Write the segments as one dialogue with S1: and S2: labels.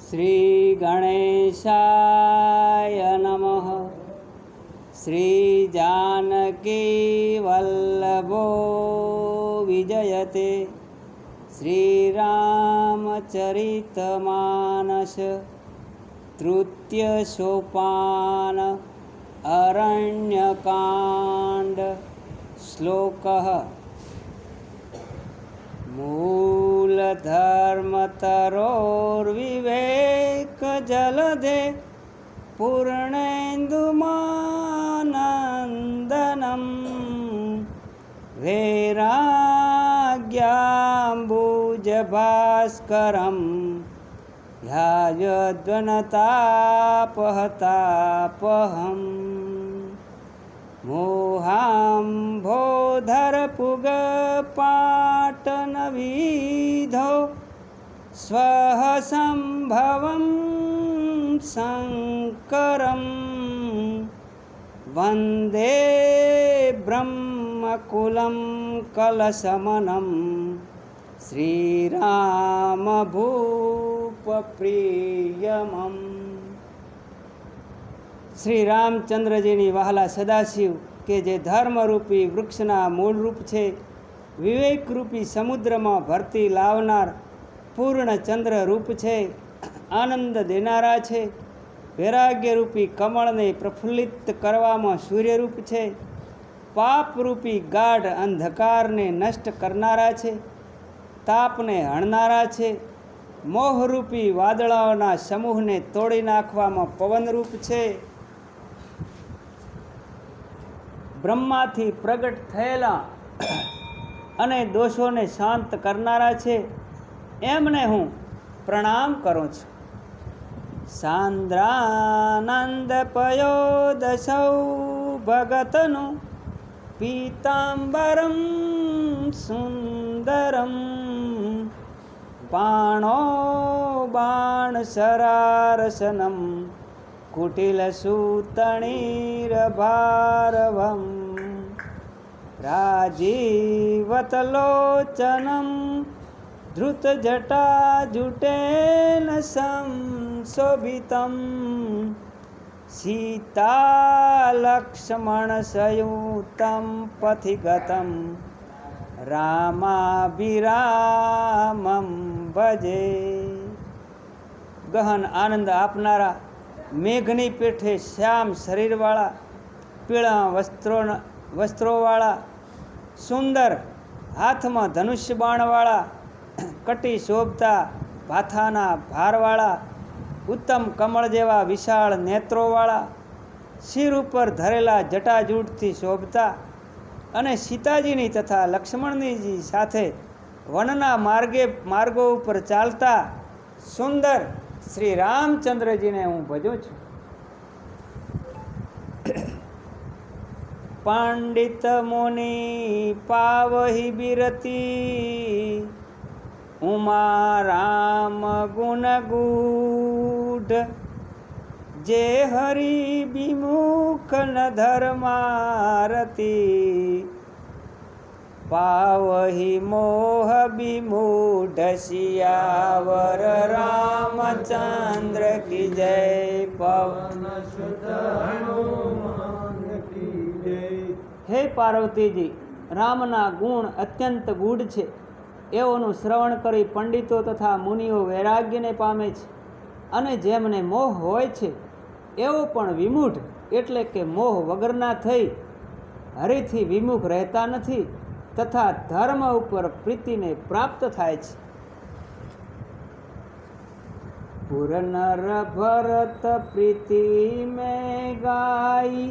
S1: श्री गणेशाय नमः। श्री जानकी वल्लभो विजयते। श्रीरामचरितमानस तृतीय सोपान अरण्यकांड। श्लोकः मूलधर्मतरोर्विवेकजलधे पूर्णेन्दुमानन्दनं वैराग्याम्बुजभास्करं ध्यायद्वनतापहतापहम् मोहाम्भोधरपुगपाटनविधौ स्वः सम्भवं शङ्करं वन्दे ब्रह्मकुलं कलशमनं श्रीरामभूपप्रियमम्। श्री रामचंद्रजीनी वहाला सदाशिव के जे धर्मरूपी वृक्षना मूलरूप छे, विवेकरूपी समुद्र में भरती लावनार पूर्णचंद्र रूप छे, आनंद देनारा छे, वैराग्यरूपी कमल ने प्रफुल्लित करवामां सूर्यरूप छे, पापरूपी गाढ़ अंधकार ने नष्ट करनारा छे, ताप ने हणनारा छे, मोहरूपी वादळाओना समूह ने तोड़ी नाखवामां पवनरूप छे, ब्रह्मा थी प्रगट थयेला अने दोषों ने शांत करनारा छे, एमने हूँ प्रणाम करूँ छूं। सांद्रानंद पयोदशौ भगतनु पीतांबरं सुंदरं बाणो बाणशरारसनं कुटिलसूतणीरभारवं राजीवतलोचनं धृतजटाजुटेन संशोभितं सीतालक्ष्मणसयुतं पथिगतं रामाभिरामं भजे। गहन आनंद आपनारा मेघनी पेठे श्याम शरीरवाळा पीळा वस्त्रोवाळा सुंदर हाथ में धनुष्य बाणवाळा कटी शोभता भाथाना भारवाळा उत्तम कमल जेवा विशाल नेत्रोवाळा शिर पर धरेला जटाजूटथी शोभता अने सीताजीनी तथा लक्ष्मणजी साथे वनना मार्गो पर चालता सुंदर श्री रामचंद्रजी ने हूँ भजू छूं। पंडित मुनि पावहि बिरती उमा राम गुण गूढ़ जे हरि विमुख न धर्मारती पावहि मोह विमूढ़ सियावर रामचंद्र की जय। पवन सुत हनुमान की जय। हे पार्वती जी, रामना गुण अत्यंत गूढ़ छे, एवोनुं श्रवण करी पंडितो तथा मुनिओ वैराग्यने पामे छे अने जेमने मोह होय छे एवो पण विमूढ़ एटले के मोह वगरना थई हरिथी विमुख रहता नथी तथा धर्म उपर प्रीति ने प्राप्त थाय छे। पुर नर भरत प्रीति में गाई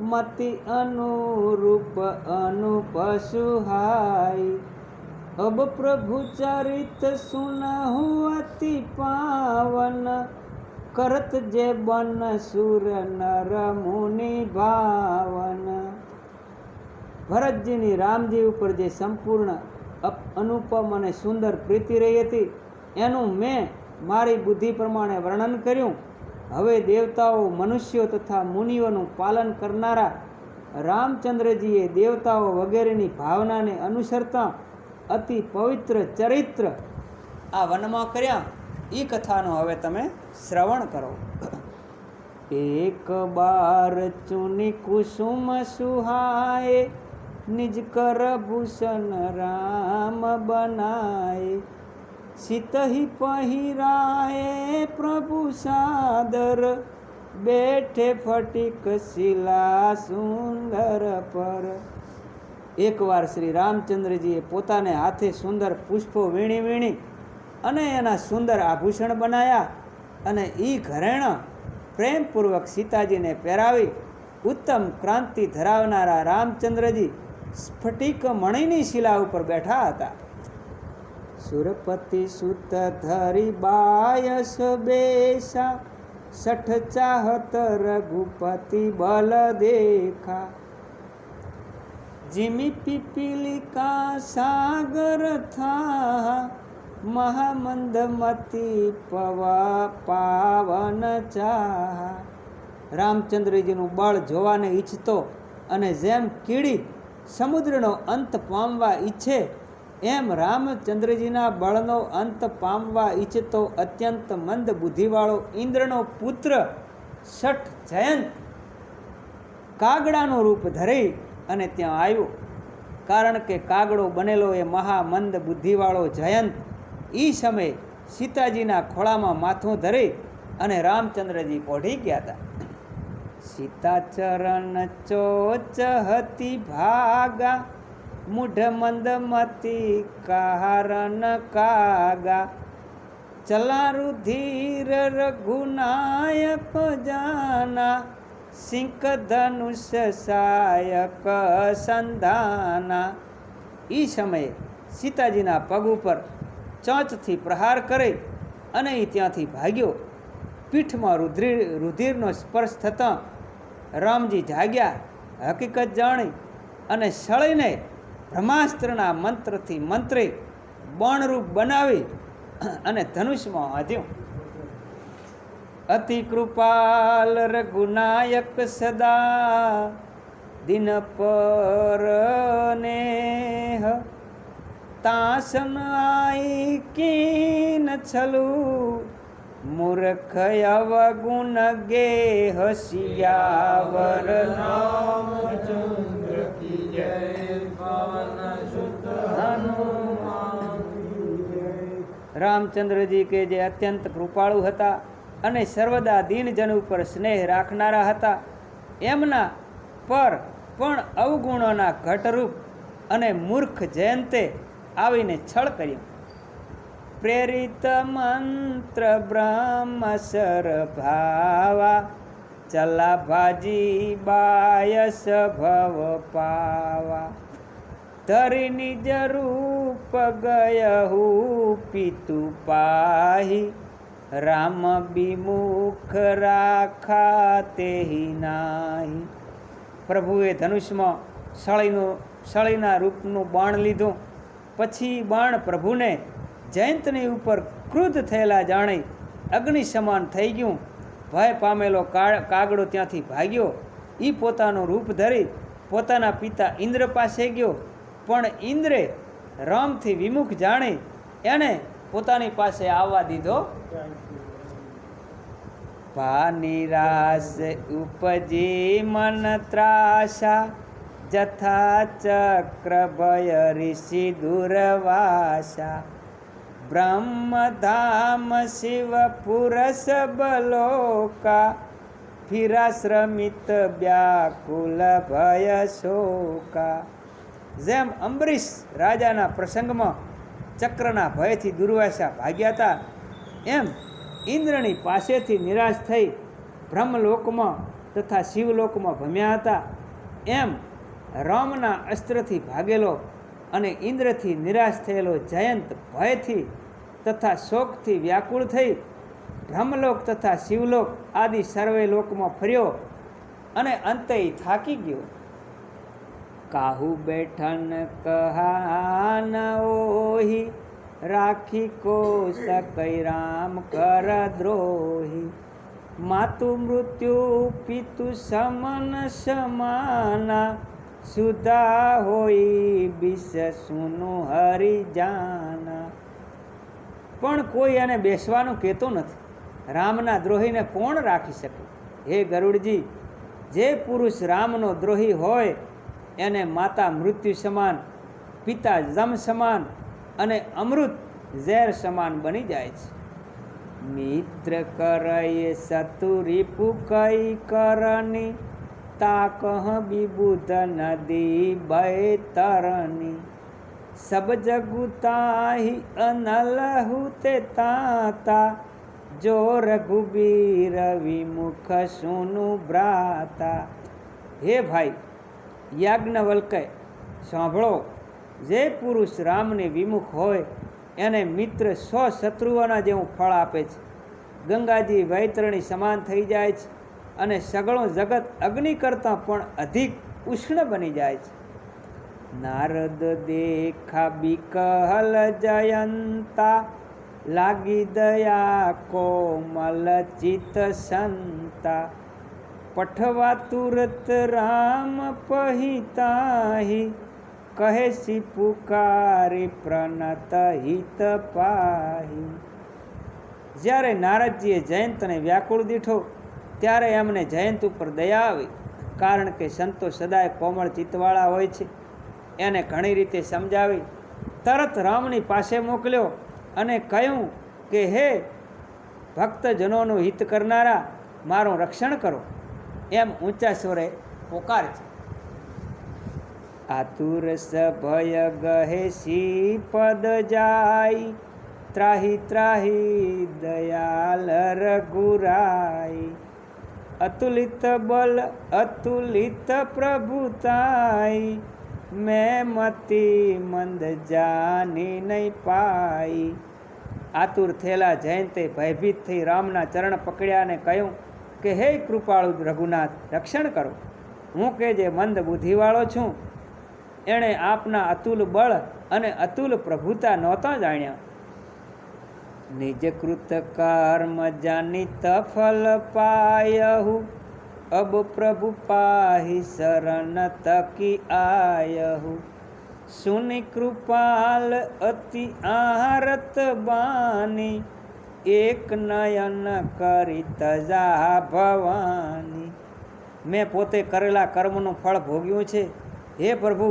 S1: मति अनुरूप अनुपसुहाई अब प्रभु चरित सुनहु अति पावन करत जे बन सुर नर मुनि भावन। भरतजीनी रामजी उपर जे संपूर्ण अनुपम अने सुंदर प्रीति रही हती एनुं मैं मारी बुद्धि प्रमाणे वर्णन कर्युं। हवे देवताओं मनुष्यों तथा मुनिओनुं पालन करनारा रामचंद्रजीए देवताओं वगैरेनी भावना ने अनुसरता अति पवित्र चरित्र आ वनमा कर्या એ કથાનું હવે તમે શ્રવણ કરો. એક બાર ચુની કુસુમ સુહાય, નિજ કર ભૂષણ રામ બનાય. સિતહિ પહેરાય પ્રભુ સાદર, બેઠે ફટીક શિલા સુંદર પર. એકવાર શ્રી રામચંદ્રજીએ પોતાને હાથે સુંદર પુષ્પો વીણી વીણી અને એના સુંદર આભૂષણ બનાવ્યા અને એ ઘરેણાં પ્રેમપૂર્વક સીતાજીને પહેરાવી ઉત્તમ ક્રાંતિ ધરાવનારા રામચંદ્રજી સ્ફટિક મણિની શિલા ઉપર બેઠા હતા. સુરપતિ સુત ધરી બાયસ બેસા, સઠ ચાહત રઘુપતિ બલ દેખા. जिमि पिपीलिका सागर था, महामंदमती पवा पावन चाहा. રામચંદ્રજીનું બળ જોવાને ઈચ્છતો અને જેમ કીડી સમુદ્રનો અંત પામવા ઈચ્છે એમ રામચંદ્રજીના બળનો અંત પામવા ઈચ્છતો અત્યંત મંદ બુદ્ધિવાળો ઇન્દ્રનો પુત્ર શઠ જયંત કાગડાનું રૂપ ધરી અને ત્યાં આવ્યો. કારણ કે કાગડો બનેલો એ મહામંદ બુદ્ધિવાળો જયંત એ સમયે સીતાજીના ખોળામાં માથું ધરી અને રામચંદ્રજી પોઢી ગયા હતા. સીતા ચરણ ચોચ હતી ભાગા, મૂઢ મંદમતી કારણ કાગા. ચલા રુધિર રઘુનાયક જાના, સિંક ધનુષ સાયક સંધાના. એ સમયે સીતાજીના પગ ઉપર ચોંચથી પ્રહાર કરી અને એ ત્યાંથી ભાગ્યો. પીઠમાં રુધિરનો સ્પર્શ થતાં રામજી જાગ્યા, હકીકત જાણી અને સળીને બ્રહ્માસ્ત્રના મંત્રથી મંત્રી બાણરૂપ બનાવી અને ધનુષમાં હાધ્યું. અતિ કૃપાલ રઘુનાયક સદા, દિન પર નેહ. તાસન આઈ કીન છલું, મૂર્ખ અવગુણ ગેહ. સિયાવર રામચંદ્ર કી જય, પવન સુત હનુમાન કી જય. રામચંદ્રજી કે જે અત્યંત કૃપાળુ હતા અને સર્વદા દીનજન ઉપર સ્નેહ રાખનારા હતા, એમના પર પણ અવગુણોના ઘટરૂપ અને મૂર્ખ જયંતે આવીને છળ કર્યું. પ્રેરિત મંત્ર બ્રહ્મસર ભાવા, ચલા ભાજી બાયસ ભવ પાવા. ધરી નિજ રૂપ ગયહુ પિતુ પાહી, રામ બિમુખ રાખા તેહી નાહી. પ્રભુએ ધનુષમાં સળીના રૂપનું બાણ લીધું. પછી બાણ પ્રભુને જયંતની ઉપર ક્રુદ્ધ થયેલા જાણી અગ્નિ સમાન થઈ ગયું. ભય પામેલો કાગડો ત્યાંથી ભાગ્યો. એ પોતાનું રૂપ ધરી પોતાના પિતા ઇન્દ્ર પાસે ગયો, પણ ઇન્દ્રે રામથી વિમુખ જાણી એને પોતાની પાસે આવવા દીધો. ભાનિરાશ ઉપજી મન ત્રાસા, જથા ચક્ર ભય ઋષિ દુર્વાસા. બ્રહ્મધામ શિવ પુરસ બલોકા, ફિરાશ્રમિત વ્યાકુલ ભય શોકા. જેમ અંબરીશ રાજાના પ્રસંગમાં ચક્રના ભયથી દુર્વાસા ભાગ્યા હતા, એમ ઇન્દ્રની પાસેથી નિરાશ થઈ બ્રહ્મલોકમાં તથા શિવલોકમાં ભમ્યા હતા. એમ રામના અસ્ત્રથી ભાગેલો અને ઇન્દ્રથી નિરાશ થયેલો જયંત ભયથી તથા શોકથી વ્યાકુળ થઈ બ્રહ્મલોક તથા શિવલોક આદિ સર્વે લોકમાં ફર્યો અને અંતે થાકી ગયો. કાહુ બેઠન કહાન ઓહી, રાખી કો સકઈ રામ કર દ્રોહી. માતુ મૃત્યુ પિતુ સમન સમાના, સુધા હોઈ બિસ સુનું હરિ જાના. પણ કોઈ એને બેસવાનું કહેતું નથી. રામના દ્રોહીને કોણ રાખી શકે? હે ગરુડજી, જે પુરુષ રામનો દ્રોહી હોય એને માતા મૃત્યુ સમાન, પિતા જમ સમાન અને અમૃત ઝેર સમાન બની જાય છે. મિત્ર કરય સતુરી પુકઈ કરની, તા કહ વિબુધ નદી બૈતરની. સબ જગુતાહી અનલ હુતે તાતા, જો રઘુબીર વિમુખ સુનું ભ્રાતા. હે ભાઈ યાજ્ઞવલ્કે, સાંભળો, જે પુરુષ રામને વિમુખ હોય એને મિત્ર 100 શત્રુઓના જેવું ફળ આપે છે. ગંગાજી વૈતરણી સમાન થઈ જાય છે અને સગળું જગત અગ્નિ કરતાં પણ અધિક ઉષ્ણ બની જાય છે. નારદ દેખા બિકહલ જયંતા, લાગી દયા કોમલ ચિત સંતા. પઠવા તુરત રામ પહિતાહી, કહે સી પુકારી પ્રનત હિત પાહી. જ્યારે નારદજીએ જયંતને વ્યાકુળ દીઠો ત્યારે એમને જયંત ઉપર દયા આવી, કારણ કે સંતો સદાય કોમળ ચિત્તવાળા હોય છે. એને ઘણી રીતે સમજાવી તરત રામની પાસે મોકલ્યો અને કહ્યું કે હે ભક્તજનોનું હિત કરનારા, મારું રક્ષણ કરો, એમ ઊંચા સ્વરે પોકાર છે. આતુર સભય ગહે સી પદ જાય, ત્રાહી ત્રાહી દયાલ રઘુરાય. અતુલિત બલ અતુલિત પ્રભુતાઈ, મેં મતિ મંદ જાની નહીં પાઈ. આતુર થયેલા જયંતે ભયભીત થઈ રામના ચરણ પકડ્યા અને કહ્યું કે હે કૃપાળુ રઘુનાથ, રક્ષણ કરો. હું કે જે મંદ બુદ્ધિવાળો છું, એણે આપના અતુલ બળ અને અતુલ પ્રભુતા નહોતા જાણ્યા. નિજ કૃત કર્મ જાનિત ફલ પાયહુ, અબ પ્રભુ પાહી શરણ તકી આયહુ. સુની કૃપાલ અતિ આરત બાની, એક નયન કરી તજા ભવાની. મેં પોતે કરેલા કર્મનું ફળ ભોગ્યું છે. હે પ્રભુ,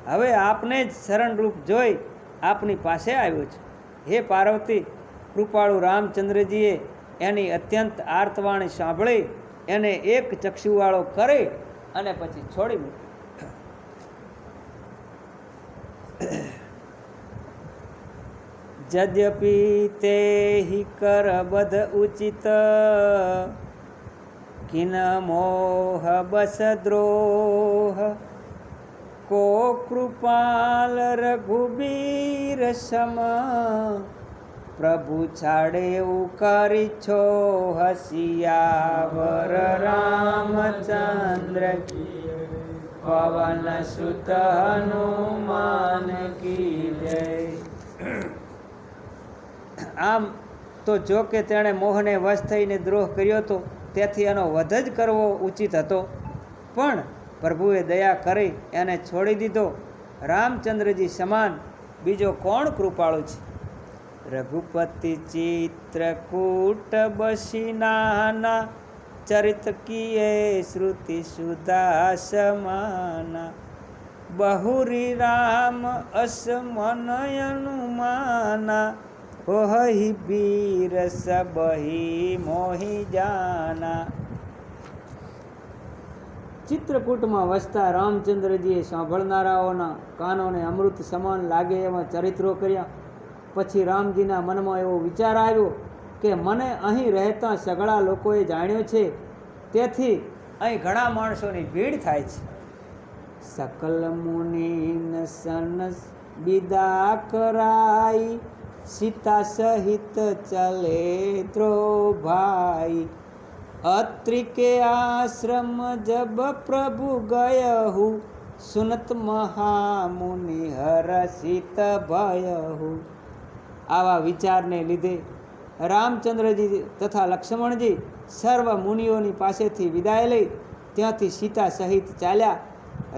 S1: હવે આપને જ શરણરૂપ જોઈ આપની પાસે આવ્યો છું. હે પાર્વતી, કૃપાળુ રામચંદ્રજીએ એની અત્યંત આર્તવાણી સાંભળી એને એક ચક્ષુવાળો કરી અને પછી છોડી મૂક્યો. જદ્યપિ તે હિ કરબધ ઉચિત, કિન મોહ બસ દ્રોહ. કો કૃપાલ રઘુબીર સમ, પ્રભુ છાડે કરી છો હસિયાવર. રામચંદ્ર કી પવન સુત હનુમાન કી જય. આમ તો જો કે તેણે મોહને વશ થઈને દ્રોહ કર્યો હતો, તેથી એનો વધ જ કરવો ઉચિત હતો, પણ પ્રભુએ દયા કરી એને છોડી દીધો. રામચંદ્રજી સમાન બીજો કોણ કૃપાળુ છે? રઘુપતિ ચિત્રકૂટ બસી નાના, ચરિત કિએ શ્રુતિ સુધા સમાના. બહુરી રામ અસમન અનુમાના, ઓહી વીર સબહી મોહી જાના. ચિત્રકૂટમાં વસતા રામચંદ્રજીએ સાંભળનારાઓના કાનોને અમૃત સમાન લાગે એવા ચરિત્રો કર્યા. પછી રામજીના મનમાં એવો વિચાર આવ્યો કે મને અહીં રહેતા સઘળા લોકોએ જાણ્યો છે, તેથી અહીં ઘણા માણસોની ભીડ થાય છે. સકલ મુનિન સન વિદા કરાઈ, સીતા સહિત ચલે દ્રોભાઈ. અત્રિ કે આશ્રમ જબ પ્રભુ ગયહુ, સુનત મહામુનિ હરસિત ભયહુ. આવા વિચારને લીધે રામચંદ્રજી તથા લક્ષ્મણજી સર્વ મુનિઓની પાસેથી વિદાય લઈ ત્યાંથી સીતા સહિત ચાલ્યા.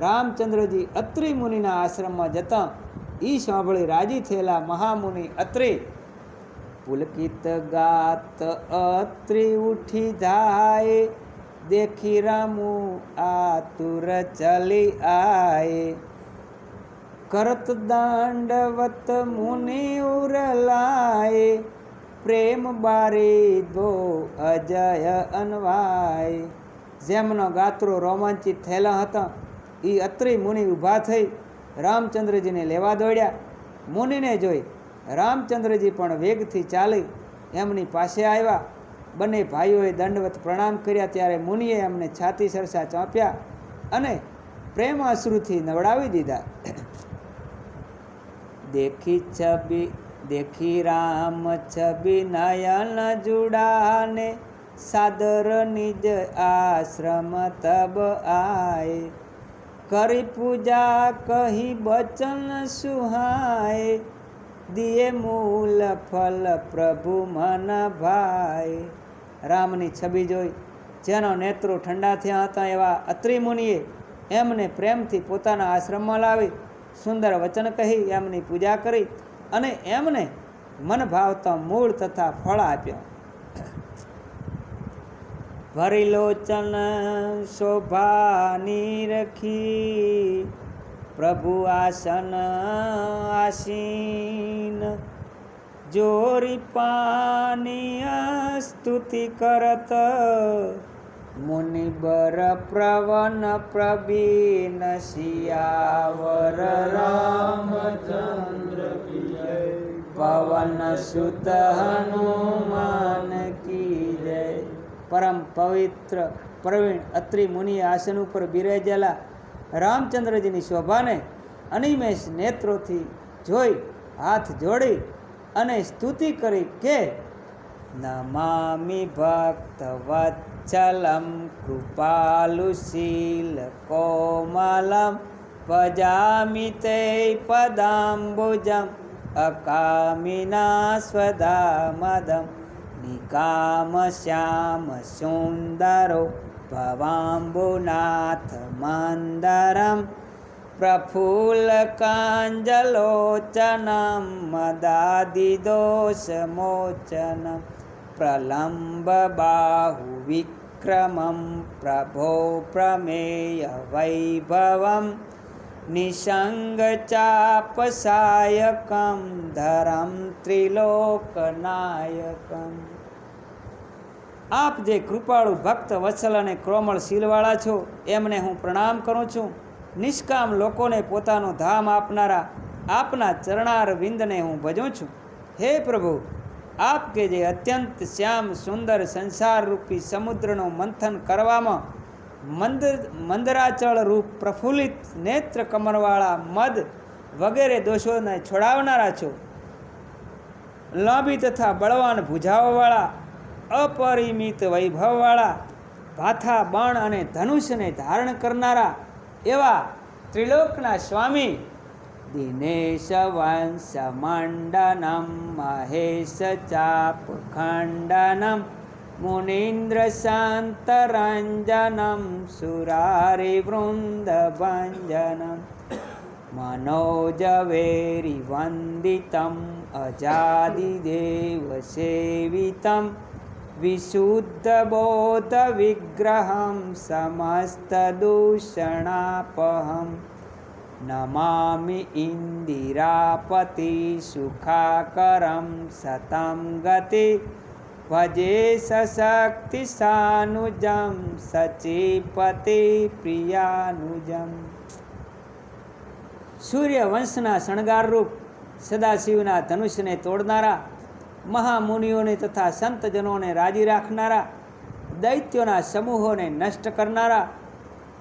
S1: રામચંદ્રજી અત્રિ મુનિના આશ્રમમાં જતાં એ સાંભળી રાજી થયેલા મહામુનિ અત્રિ પુલકિત ગાત અત્રિ ઉઠી જાય, દેખી રામુ આતુર ચલી આય. કરત દાંડવત મુનિ ઉરલાય, પ્રેમ બારી દો અજય અનવાય. જેમનો ગાત્રો રોમાંચિત થયેલા હતા એ અત્રિ મુનિ ઊભા થઈ રામચંદ્રજીને લેવા દોડ્યા. મુનિને જોઈ રામચંદ્રજી પણ વેગથી ચાલી એમની પાસે આવ્યા. બંને ભાઈઓએ દંડવત પ્રણામ કર્યા. ત્યારે મુનિએ એમને છાતી સરસા ચોંપ્યા અને પ્રેમાશ્રુથી નવડાવી દીધા. દેખી રામ છબી નયન જુડાને, સાદર નિજ આશ્રમ તબ આય. કરી પૂજા કહી બચન સુહાય, દિયે મૂલ ફલ પ્રભુ મન ભાય. રામની છબી જોઈ જેનો નેત્રો ઠંડા થયા હતા એવા અત્રિ મુનિએ એમને પ્રેમથી પોતાના આશ્રમમાં લાવી સુંદર વચન કહી એમની પૂજા કરી અને એમને મન ભાવતા મૂળ તથા ફળ આપ્યા. ભરી લોચન શોભાની રખી, પ્રભુ આસન આસીન. જોરી પાની સ્તુતિ કરત, મુનિબર પ્રવન પ્રવીણ. સિયાવર રામચંદ્ર કી જય, પવન સુત હનુમાન કી જય. પરમ પવિત્ર પ્રવીણ અત્રિ મુનિએ આસન ઉપર બિરાજેલા રામચંદ્રજીની શોભાને અનિમેષ નેત્રોથી જોઈ હાથ જોડી અને સ્તુતિ કરી કે નમામિ ભક્ત વત્સલમ કૃપાલુશીલ કોમલમ ભજામિ તે પદાંબુજમ અકામિના સ્વદામદમ. નિકામ શ્યામ સુંદરો ભવાંબુનાથ મંદરમ પ્રફુલ્લ કાંજલોચનમ મદાદિ દોષ મોચનમ. પ્રલંબ બાહુ વિક્રમમ પ્રભો પ્રમેય વૈભવમ. નિસંગ ચાપ સાયકમ ધરમ ત્રિલોકનાયકમ. આપ જે કૃપાળુ ભક્ત વત્સલ અને કોમળ શીલવાળા છો એમને હું પ્રણામ કરું છું. નિષ્કામ લોકોને પોતાનું ધામ આપનારા આપના ચરણાર વિંદને હું ભજું છું. હે પ્રભુ, આપ કે જે અત્યંત શ્યામ સુંદર સંસાર રૂપી સમુદ્રનું મંથન કરવામાં મંદરાચળ રૂપ પ્રફુલ્લિત નેત્ર કમરવાળા મદ વગેરે દોષોને છોડાવનારા છો. લાંબી તથા બળવાન ભુજાઓવાળા અપરિમિત વૈભવવાળા ભાથા બાણ અને ધનુષને ધારણ કરનારા એવા ત્રિલોકના સ્વામી. દિનેશ વંશ મંડનમ મહેશ ચાપ ખંડનમ મુનીન્દ્ર શાંતરંજનમ સુરારી વૃંદ ભંજનમ. મનોજવેરી વંદિતમ અજાદિદેવ સેવિતમ વિશુદ્ધ બોધ વિગ્રહમ સમસ્ત દૂષણાપહમ. નમામિ ઇન્દિરાપતિ સુખાકરમ સતમ ગતિ ભજે સશક્તિ સાનુજમ સચિપતિ પ્રિયાનુજમ. સૂર્યવંશના શણગારરૂપ સદાશિવના ધનુષને તોડનારા, મહામુનિઓને તથા સંતજનોને રાજી રાખનારા, દૈત્યોના સમૂહોને નષ્ટ કરનારા,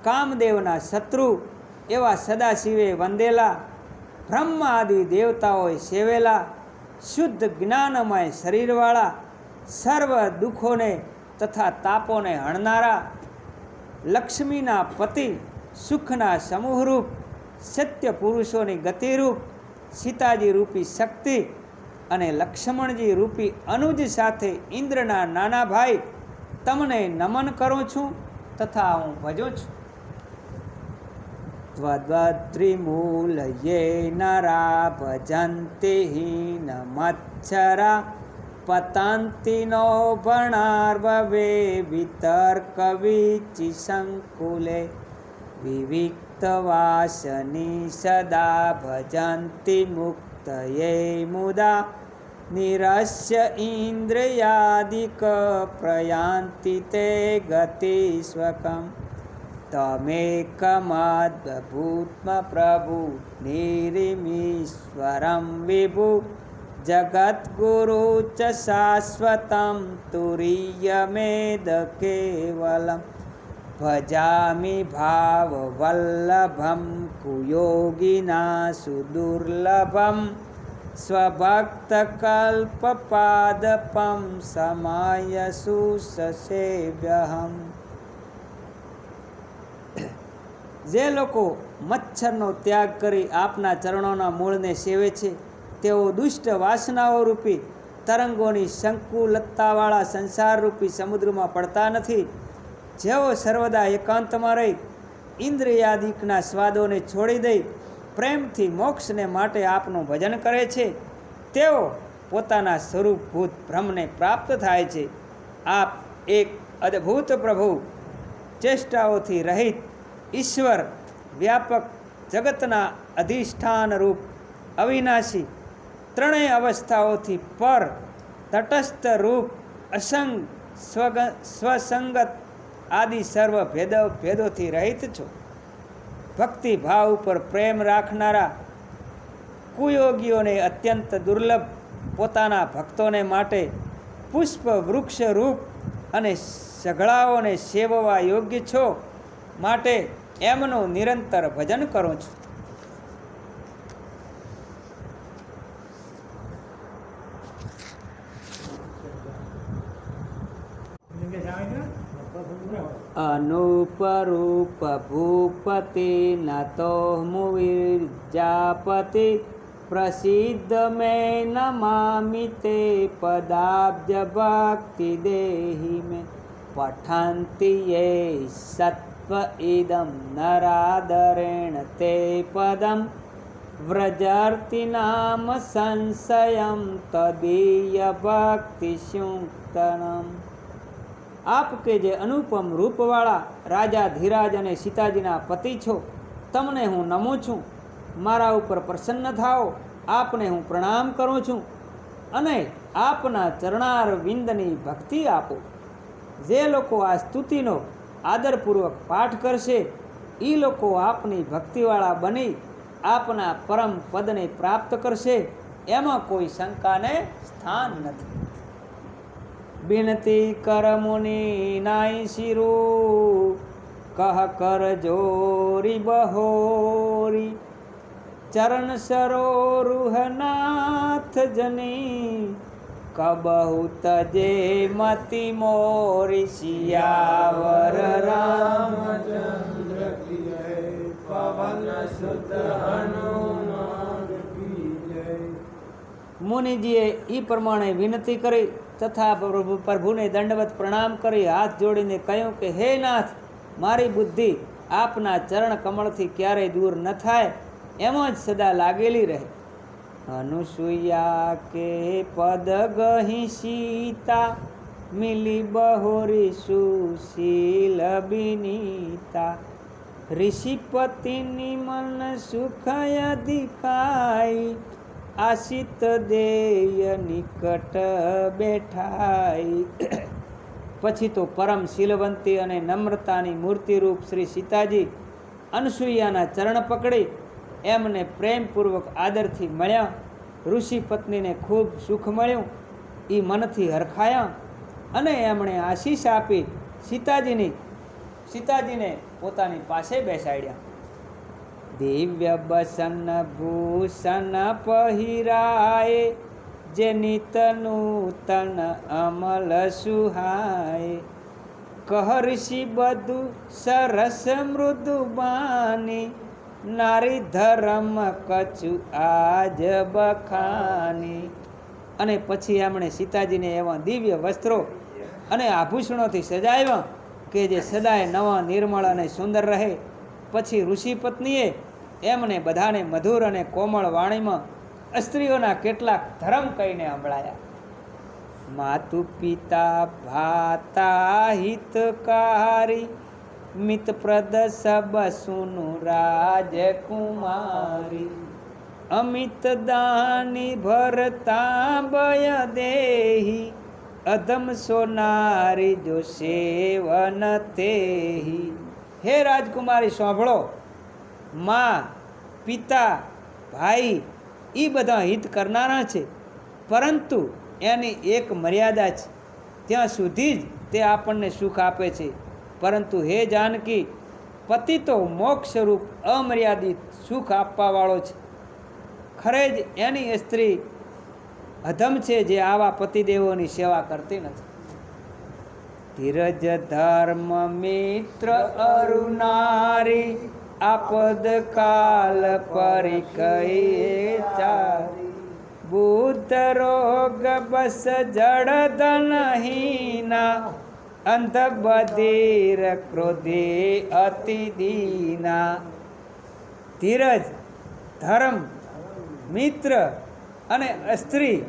S1: કામદેવના શત્રુ એવા સદાશિવે વંદેલા, બ્રહ્મ આદિ દેવતાઓએ સેવેલા, શુદ્ધ જ્ઞાનમય શરીરવાળા, સર્વ દુઃખોને તથા તાપોને હણનારા, લક્ષ્મીના પતિ, સુખના સમૂહરૂપ, સત્ય પુરુષોની ગતિરૂપ, સીતાજી રૂપી શક્તિ અને લક્ષ્મણજી રૂપી અનુજ સાથે ઇન્દ્રના નાના ભાઈ તમને નમન કરું છું તથા હું ભજું છું. ત્વદ્વત્રિમૂલયે નરા ભજન્તિ હીન મચ્છરા પતંતિનો ભણાર્ભવે વિતર્ક વિચિ સંકુલે વિવિક્તવાસની સદા ભજંતિ મુક્તયે મુદા નિરસ્ય ઇન્દ્રિયાદિક પ્રયાન્તિ તે ગતિ સ્વકમ તમેકમદ્ભૂત્મ પ્રભુ નિરિમીશ્વરમ વિભુ જગદ્ગુરુ ચ શાશ્વતમ તુરીયમેદ કેવલમ ભજામિ ભાવવલ્લભમ કુયોગિના સુદુર્લભમ સ્વભક્તકલ્પપાદપમ સમાય સુસેવ્યહમ. જે લોકો મચ્છરનો ત્યાગ કરી આપના ચરણોના મૂળને સેવે છે તેઓ દુષ્ટ વાસનાઓ રૂપી તરંગોની સંકુલતાવાળા સંસારરૂપી સમુદ્રમાં પડતા નથી. જેઓ સર્વદા એકાંતમાં રહી ઇન્દ્રિયાદિકના સ્વાદોને છોડી દઈ પ્રેમથી મોક્ષને માટે આપનું ભજન કરે છે તેઓ પોતાના સ્વરૂપભૂત બ્રહ્મને પ્રાપ્ત થાય છે. આપ એક અદ્ભુત પ્રભુ, ચેષ્ટાઓથી રહિત ઈશ્વર, વ્યાપક જગતના અધિષ્ઠાન રૂપ, અવિનાશી, ત્રણેય અવસ્થાઓથી પર, તટસ્થ રૂપ, અસંગ, સ્વસંગત આદિ સર્વ ભેદોથી રહિત છો. ભક્તિ ભાવ ઉપર પ્રેમ રાખનારા કુયોગીઓને અત્યંત દુર્લભ પોતાના ભક્તોને માટે પુષ્પ વૃક્ષ રૂપ અને સઘળાઓને સેવવા યોગ્ય છો, માટે એમનું નિરંતર ભજન કરું છું. અનુપરૂપ ભૂપતિ નતો મુવિર્જાપતિ પ્રસિદ્ધ મેં નમામિ તે પદાબ્જ ભક્તિ દેહી મેં પઠંતિ યે સત્વ ઇદમ નરાદરેણ તે પદમ વ્રજર્તિ નામ સંશયમ તદીય ભક્તિ શુક્તનમ. આપ કે જે અનુપમ રૂપવાળા રાજા ધીરાજ અને સીતાજીના પતિ છો, તમને હું નમું છું. મારા ઉપર પ્રસન્ન થાઓ, આપને હું પ્રણામ કરું છું અને આપના ચરણાર વિંદની ભક્તિ આપો. જે લોકો આ સ્તુતિનો આદરપૂર્વક પાઠ કરશે એ લોકો આપની ભક્તિવાળા બની આપના પરમ પદને પ્રાપ્ત કરશે, એમાં કોઈ શંકાને સ્થાન નથી. બિનતી કર મુનિ નાઈ શિરુ કહ કર જોરી બહોરી ચરણ સરોરુહનાથ જની કબહુ તજે મતિ મોરી. સિયાવર રામચંદ્ર કી જય, પવન સુત હનુમાન કી જય. મુનિજીએ એ પ્રમાણે વિનંતી કરી તથા પ્રભુને દંડવત પ્રણામ કરી હાથ જોડીને કહ્યું કે હે નાથ, મારી બુદ્ધિ આપના ચરણ કમળથી ક્યારેય દૂર ન થાય, એમાં જ સદા લાગેલી રહે. અનુસૂયા કે પદ ગહી સીતા મિલી બહોરી સુશીલ બિનીતા ઋષિપતિની મન સુખય દિખાઈ આશિત દેય નિકટ બેઠાઈ. પછી તો પરમ શીલવંતી અને નમ્રતાની મૂર્તિરૂપ શ્રી સીતાજી અનસૂયાના ચરણ પકડી એમને પ્રેમપૂર્વક આદરથી મળ્યા. ઋષિ પત્નીને ખૂબ સુખ મળ્યું, એ મનથી હરખાયા અને એમણે આશીષ આપી સીતાજીને પોતાની પાસે બેસાડ્યા. દિવ્ય બસન ભૂષણ પહેરાય જે નિત નૂતન અમલ સુહાય કહ ઋષિ બધુ સરસ મૃદુ બાની નારી ધર્મ કચુ આજ બખાની. અને પછી એમણે સીતાજીને એવા દિવ્ય વસ્ત્રો અને આભૂષણોથી સજાવ્યા કે જે સદાય નવા નિર્મળ અને સુંદર રહે. પછી ઋષિ પત્નીએ એમને બધાને મધુર અને કોમળ વાણીમાં સ્ત્રીઓના કેટલાક ધર્મ કહીને સંભળાયા. માતુ પિતા ભાતા હિતકારી મિતપ્રદ સબ સુનુ રાજકુમારી અમિત દાની ભરતા ભય દેહી અધમ સોનારી જો સેવન તેહી. હે રાજકુમારી સાંભળો, મા પિતા ભાઈ એ બધા હિત કરનારા છે, પરંતુ એની એક મર્યાદા છે. ત્યાં સુધી જ તે આપણને સુખ આપે છે. પરંતુ હે જાનકી, પતિ તો મોક્ષ સ્વરૂપ અમર્યાદિત સુખ આપવાવાળો છે. ખરે જ એની સ્ત્રી અધમ છે જે આવા પતિદેવોની સેવા કરતી નથી. ધીરજ ધર્મ મિત્ર અરુનારી આપદ કાલ પરિકયે ચારી બુદ્ધ રોગ બસ જડ ધનહીના અંધ બધિર ક્રોધે અતિ દીના. ધીરજ, ધર્મ, મિત્ર અને સ્ત્રી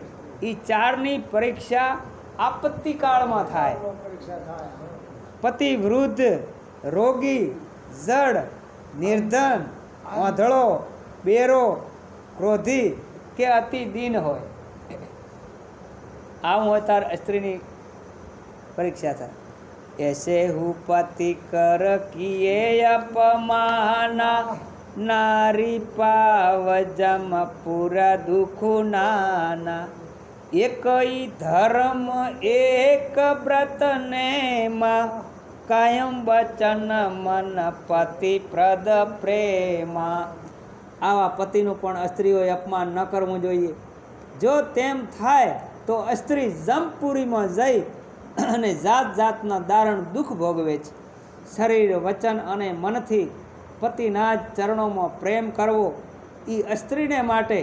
S1: એ ચારની પરીક્ષા આપત્તિ કાળમાં થાય. પતિ વૃદ્ધ, રોગી, જડ, નિર્ધન, આંધળો, બેરો, ક્રોધી કે અતિ દીન હોય, આવું હોય તાર સ્ત્રીની પરીક્ષા થાય. એસે હું પતિ કર કિયે અપમાના નારી પાવ જમ પૂરા દુઃખુ નાના. એકઈ ધર્મ એક વ્રત ને માં કાયમ વચન મન પતિ પ્રદ પ્રેમા. આવા પતિનું પણ સ્ત્રીઓએ અપમાન ન કરવું જોઈએ. જો તેમ થાય તો સ્ત્રી જમપુરીમાં જઈ અને જાત જાતના દારુણ દુઃખ ભોગવે છે. શરીર, વચન અને મનથી પતિના જ ચરણોમાં પ્રેમ કરવો એ સ્ત્રીને માટે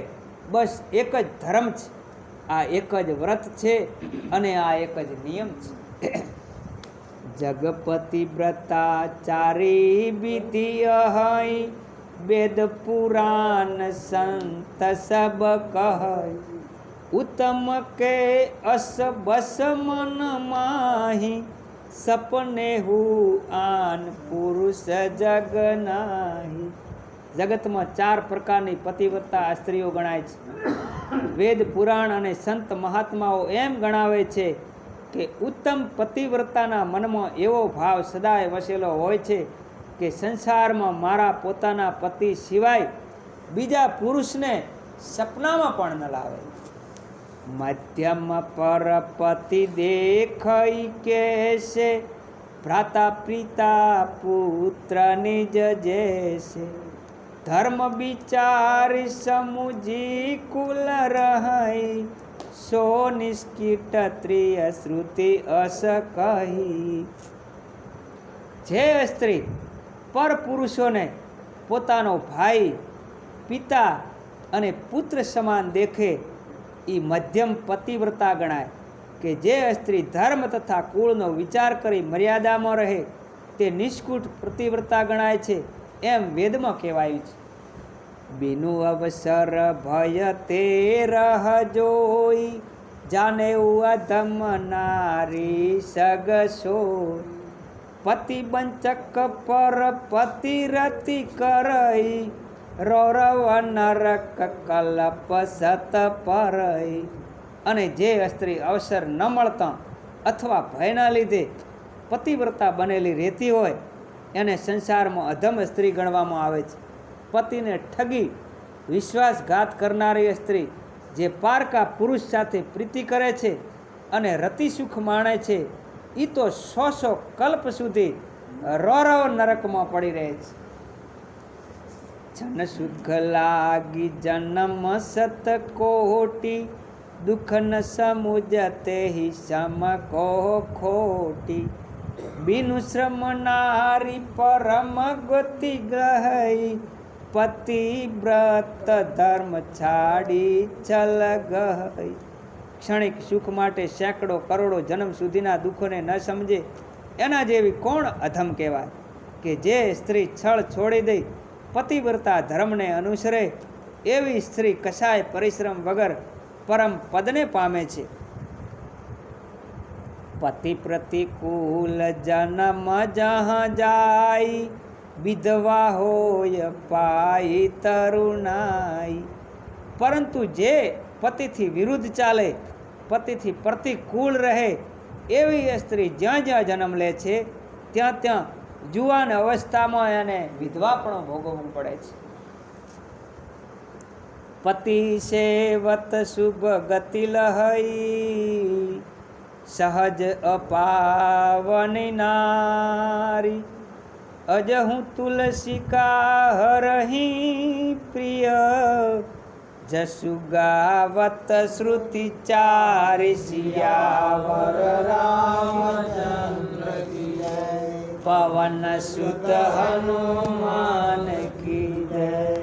S1: બસ એક જ ધર્મ છે, આ એક જ વ્રત છે અને આ એક જ નિયમ છે. જગપતિ વ્રતાચારી વિધિ અહઈ વેદ પુરાણ સંત સબ કહી ઉત્તમ કે અસ બસ મન માહી સપને હું આન પુરુષ જગ નાહી. જગતમાં 4 પ્રકારની પતિવ્રતા સ્ત્રીઓ ગણાય છે. વેદ, પુરાણ અને સંત મહાત્માઓ એમ ગણાવે છે કે ઉત્તમ પતિવ્રતાના મનમાં એવો ભાવ સદાય વસેલો હોય છે કે સંસારમાં મારા પોતાના પતિ સિવાય બીજા પુરુષને સપનામાં પણ ન લાવે. મધ્યમ પર પતિ દેખઈ કેસે ભ્રાતા પિતા પુત્ર નિજ જેસે ધર્મ વિચારી સમુજી કુલ રહી સો નિષ્કિટ ત્રિય શ્રુતિ અસ કહી. જે સ્ત્રી પર પુરુષોને પોતાનો ભાઈ, પિતા અને પુત્ર સમાન દેખે એ મધ્યમ પતિવ્રતા ગણાય. કે જે સ્ત્રી ધર્મ તથા કુળનો વિચાર કરી મર્યાદામાં રહે તે નિષ્કુટ પતિવ્રતા ગણાય છે, એમ વેદમાં કહેવાયું છે. બિનુ અવસર ભય તે રહ જોઈ જાને અધમ નારી સગ સોઈ પતિ બંચક પર પતિ રતિ કરઈ રૌરવ નરક કલપ સત પરઈ. અને જે સ્ત્રી અવસર ન મળતા અથવા ભયના લીધે પતિવ્રતા બનેલી રહેતી હોય એને સંસારમાં અધમ સ્ત્રી ગણવામાં આવે છે. પતિને ઠગી વિશ્વાસઘાત કરનારી સ્ત્રી જે પારકા પુરુષ સાથે પ્રીતિ કરે છે અને રતિ સુખ માણે છે એ તો 100 કલ્પ સુધી રૌરવ નરકમાં પડી રહે છે. જન સુખ લાગી જન્મ સત કોટી દુઃખ ન સમુજતે હિ સમ કો ખોટી બિનુ શ્રમ નારી પરમ ગતિ ગ્રહઈ પતિ વ્રત ધર્મ છાડી છલ ગઈ. ક્ષણિક સુખ માટે સેંકડો કરોડો જન્મ સુધીના દુઃખોને ન સમજે એના જેવી કોણ અધમ કહેવાય. કે જે સ્ત્રી છળ છોડી દઈ પતિવ્રતા ધર્મને અનુસરે એવી સ્ત્રી કશાય પરિશ્રમ વગર પરમ પદને પામે છે. पति प्रतिकूल जन्म जहाँ जाई विधवा होय पाई तरुणाई। પરંતુ જે પતિથી વિરુદ્ધ ચાલે, પતિથી પ્રતિકૂળ રહે એવી એ સ્ત્રી જ્યાં જ્યાં જન્મ લે છે ત્યાં ત્યાં જુવાન અવસ્થામાં એને વિધવા પણ ભોગવવું પડે છે। પતિ સેવત શુભ ગતિ લહઈ સહજ અપાવની નારી। અજહું તુલસી કા હરહી પ્રિય જસુ ગાવત શ્રુતિ ચારી। સિયાવર રામચંદ્ર કી જય, પવન સુત હનુમાન કી જય।